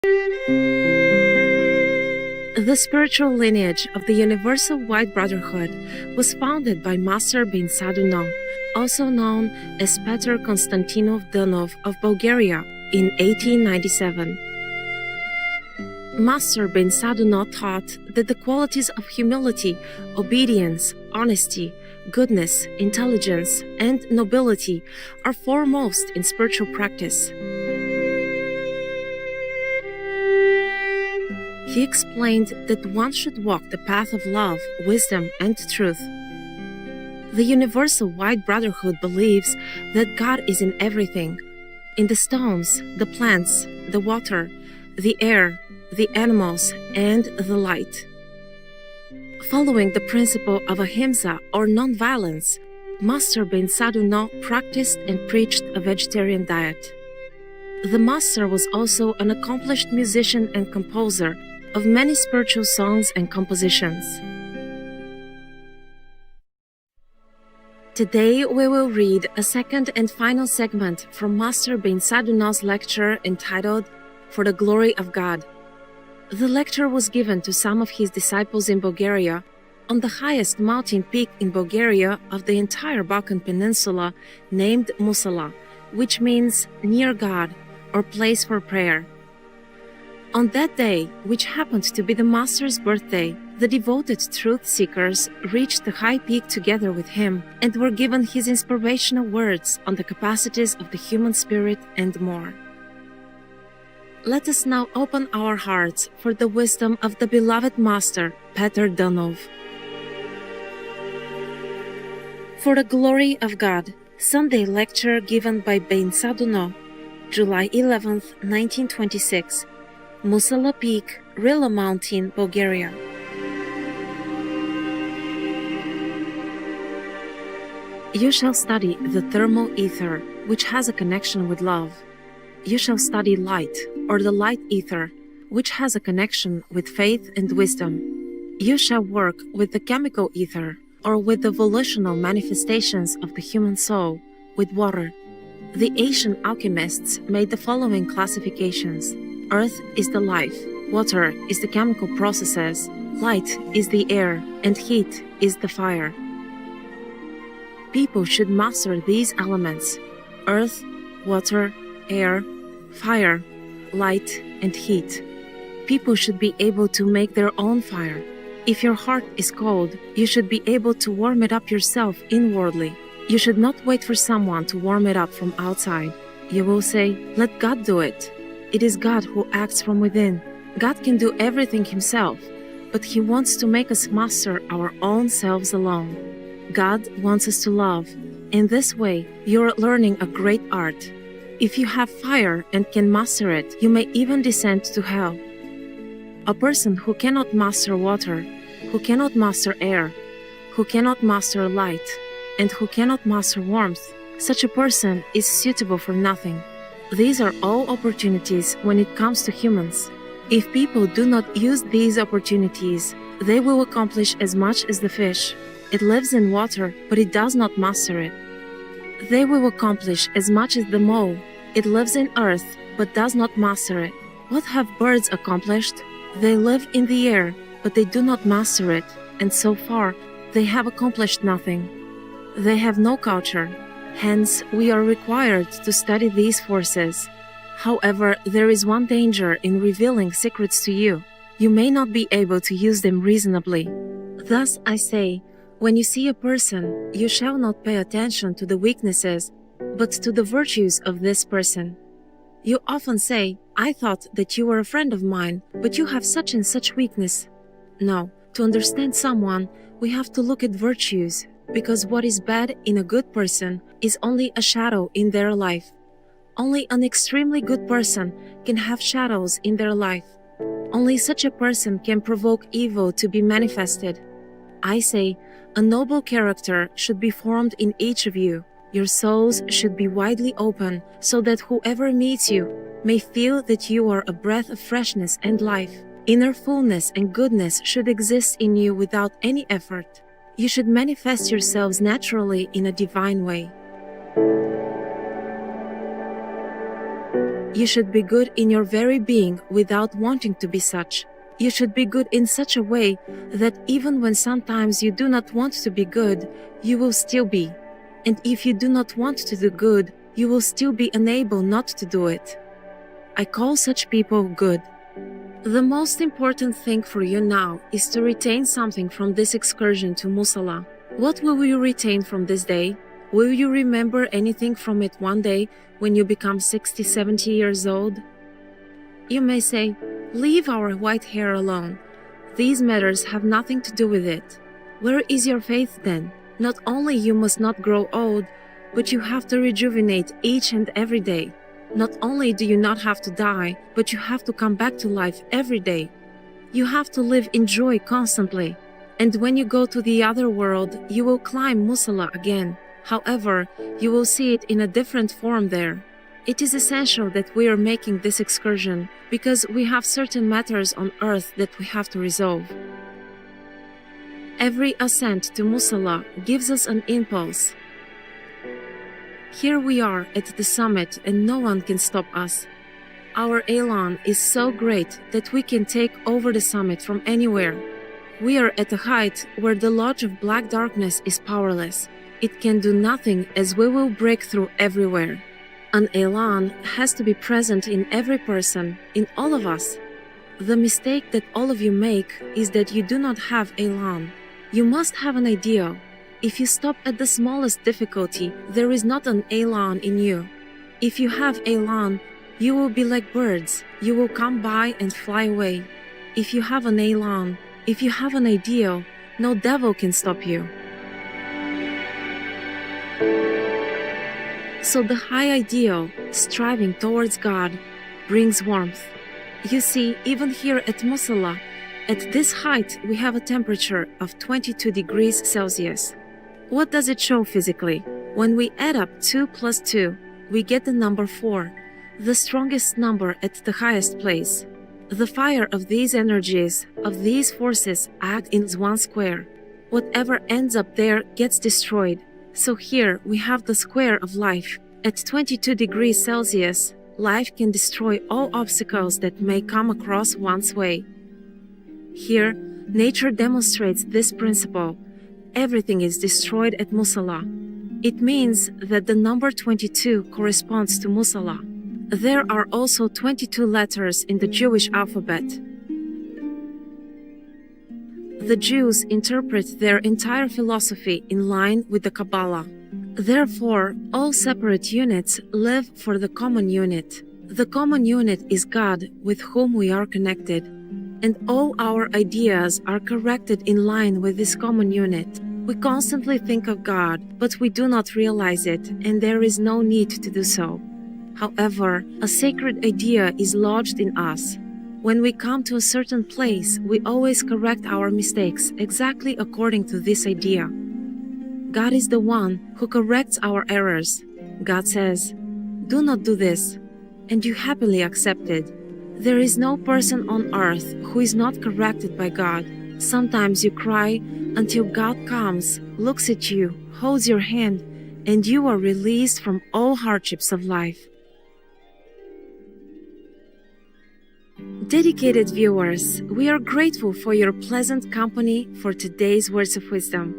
The spiritual lineage of the Universal White Brotherhood was founded by Master Beinsa Deuno, also known as Peter Konstantinov Danov of Bulgaria, in 1897. Master Beinsa Deuno taught that the qualities of humility, obedience, honesty, goodness, intelligence, and nobility are foremost in spiritual practice. He explained that one should walk the path of love, wisdom, and truth. The Universal White Brotherhood believes that God is in everything, in the stones, the plants, the water, the air, the animals, and the light. Following the principle of ahimsa or non-violence, Master Beinsa Deuno practiced and preached a vegetarian diet. The Master was also an accomplished musician and composer of many spiritual songs and compositions. Today we will read a second and final segment from Master Beinsa Deuno's lecture entitled For the Glory of God. The lecture was given to some of his disciples in Bulgaria on the highest mountain peak in Bulgaria of the entire Balkan Peninsula, named Musala, which means near God or place for prayer. On that day, which happened to be the Master's birthday, the devoted truth seekers reached the high peak together with him and were given his inspirational words on the capacities of the human spirit and more. Let us now open our hearts for the wisdom of the beloved Master, Peter Danov. For the Glory of God, Sunday lecture given by Beinsa Deuno, July 11, 1926, Musala Peak, Rila Mountain, Bulgaria. You shall study the thermal ether, which has a connection with love. You shall study light, or the light ether, which has a connection with faith and wisdom. You shall work with the chemical ether, or with the volitional manifestations of the human soul, with water. The ancient alchemists made the following classifications. Earth is the life, water is the chemical processes, light is the air, and heat is the fire. People should master these elements: earth, water, air, fire, light, and heat. People should be able to make their own fire. If your heart is cold, you should be able to warm it up yourself inwardly. You should not wait for someone to warm it up from outside. You will say, "Let God do it." It is God who acts from within. God can do everything himself, but he wants to make us master our own selves alone. God wants us to love. In this way, you are learning a great art. If you have fire and can master it, you may even descend to hell. A person who cannot master water, who cannot master air, who cannot master light, and who cannot master warmth, such a person is suitable for nothing. These are all opportunities when it comes to humans. If people do not use these opportunities, they will accomplish as much as the fish. It lives in water, but it does not master it. They will accomplish as much as the mole. It lives in earth, but does not master it. What have birds accomplished? They live in the air, but they do not master it, and so far, they have accomplished nothing. They have no culture. Hence, we are required to study these forces. However, there is one danger in revealing secrets to you. You may not be able to use them reasonably. Thus, I say, when you see a person, you shall not pay attention to the weaknesses, but to the virtues of this person. You often say, "I thought that you were a friend of mine, but you have such and such weakness." No, to understand someone, we have to look at virtues, because what is bad in a good person is only a shadow in their life. Only an extremely good person can have shadows in their life. Only such a person can provoke evil to be manifested. I say, a noble character should be formed in each of you. Your souls should be widely open, so that whoever meets you may feel that you are a breath of freshness and life. Inner fullness and goodness should exist in you without any effort. You should manifest yourselves naturally in a divine way. You should be good in your very being without wanting to be such. You should be good in such a way that even when sometimes you do not want to be good, you will still be. And if you do not want to do good, you will still be unable not to do it. I call such people good. The most important thing for you now is to retain something from this excursion to Musala. What will you retain from this day? Will you remember anything from it one day when you become 60, 70 years old? You may say, leave our white hair alone. These matters have nothing to do with it. Where is your faith then? Not only you must not grow old, but you have to rejuvenate each and every day. Not only do you not have to die, but you have to come back to life every day. You have to live in joy constantly. And when you go to the other world, you will climb Musala again. However, you will see it in a different form there. It is essential that we are making this excursion because we have certain matters on earth that we have to resolve. Every ascent to Musala gives us an impulse. Here we are at the summit and no one can stop us. Our elan is so great that we can take over the summit from anywhere. We are at a height where the lodge of black darkness is powerless. It can do nothing as we will break through everywhere. An elan has to be present in every person, in all of us. The mistake that all of you make is that you do not have elan. You must have an ideal. If you stop at the smallest difficulty, there is not an elan in you. If you have elan, you will be like birds. You will come by and fly away. If you have an elan, if you have an ideal, no devil can stop you. So the high ideal, striving towards God, brings warmth. You see, even here at Musala, at this height we have a temperature of 22 degrees Celsius. What does it show physically? When we add up 2 plus 2, we get the number 4, the strongest number at the highest place. The fire of these energies, of these forces, act in one square. Whatever ends up there gets destroyed. So here we have the square of life. At 22 degrees Celsius, life can destroy all obstacles that may come across one's way. Here, nature demonstrates this principle. Everything is destroyed at Musala. It means that the number 22 corresponds to Musala. There are also 22 letters in the Jewish alphabet. The Jews interpret their entire philosophy in line with the Kabbalah. Therefore, all separate units live for the common unit. The common unit is God, with whom we are connected. And all our ideas are corrected in line with this common unit. We constantly think of God, but we do not realize it, and there is no need to do so. However, a sacred idea is lodged in us. When we come to a certain place, we always correct our mistakes exactly according to this idea. God is the one who corrects our errors. God says, "Do not do this," and you happily accept it. There is no person on earth who is not corrected by God. Sometimes you cry until God comes, looks at you, holds your hand, and you are released from all hardships of life. Dedicated viewers, we are grateful for your pleasant company for today's words of wisdom.